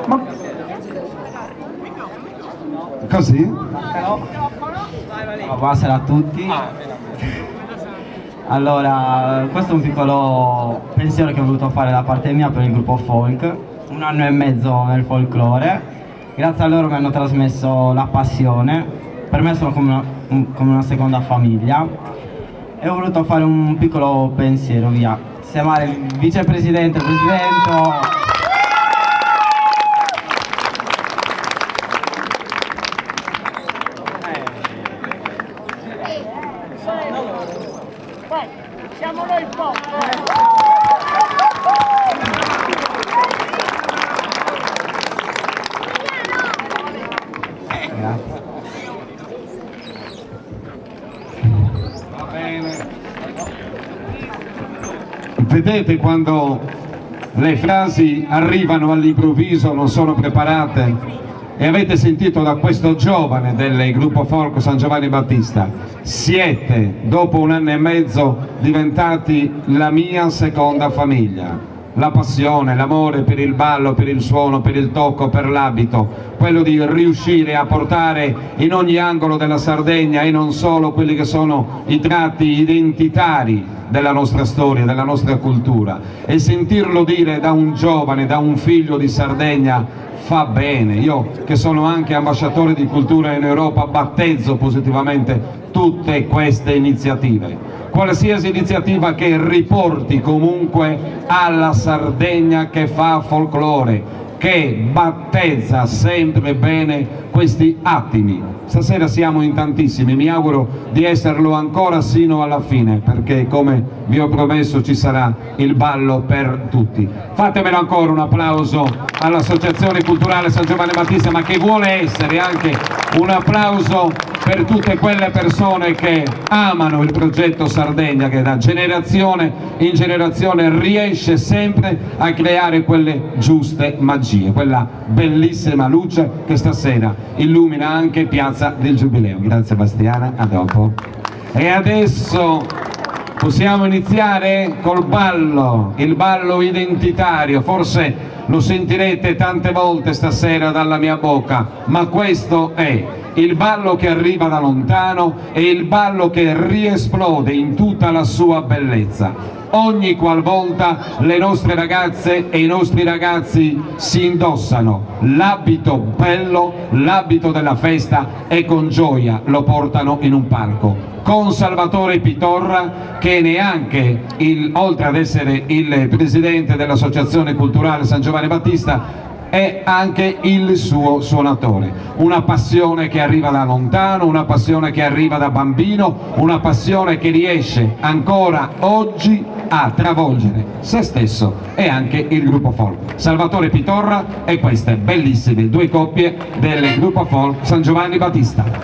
Ma... Così? Buonasera a tutti. Allora, questo è un piccolo pensiero che ho voluto fare da parte mia per il gruppo folk. 1 anno e mezzo nel folklore. Grazie a loro mi hanno trasmesso la passione. Per me sono come una seconda famiglia. E ho voluto fare un piccolo pensiero, via. Chiamare il vicepresidente, il presidente. Vai, siamo noi pop! Grazie. Va bene. Vedete quando le frasi arrivano all'improvviso, non sono preparate? E avete sentito da questo giovane del gruppo folk San Giovanni Battista: siete, dopo 1 anno e mezzo, diventati la mia seconda famiglia. La passione, l'amore per il ballo, per il suono, per il tocco, per l'abito, quello di riuscire a portare in ogni angolo della Sardegna e non solo quelli che sono i tratti identitari della nostra storia, della nostra cultura, e sentirlo dire da un giovane, da un figlio di Sardegna, fa bene. Io, che sono anche ambasciatore di cultura in Europa, battezzo positivamente tutte queste iniziative. Qualsiasi iniziativa che riporti comunque alla Sardegna che fa folklore, che battezza sempre bene questi attimi. Stasera siamo in tantissimi, mi auguro di esserlo ancora sino alla fine, perché come vi ho promesso ci sarà il ballo per tutti. Fatemelo ancora un applauso all'Associazione Culturale San Giovanni Battista, ma che vuole essere anche un applauso per tutte quelle persone che amano il progetto Sardegna, che da generazione in generazione riesce sempre a creare quelle giuste magie, quella bellissima luce che stasera illumina anche Piazza del Giubileo. Grazie Bastiana, a dopo. E adesso possiamo iniziare col ballo, il ballo identitario. Forse lo sentirete tante volte stasera dalla mia bocca, ma questo è il ballo che arriva da lontano e il ballo che riesplode in tutta la sua bellezza. Ogni qualvolta le nostre ragazze e i nostri ragazzi si indossano l'abito bello, l'abito della festa, e con gioia lo portano in un palco. Con Salvatore Pitorra, che neanche, oltre ad essere il presidente dell'Associazione Culturale San Giovanni Battista, è anche il suo suonatore. Una passione che arriva da lontano, una passione che arriva da bambino, una passione che riesce ancora oggi a travolgere se stesso e anche il gruppo folk. Salvatore Pitorra e queste bellissime 2 coppie del gruppo folk San Giovanni Battista.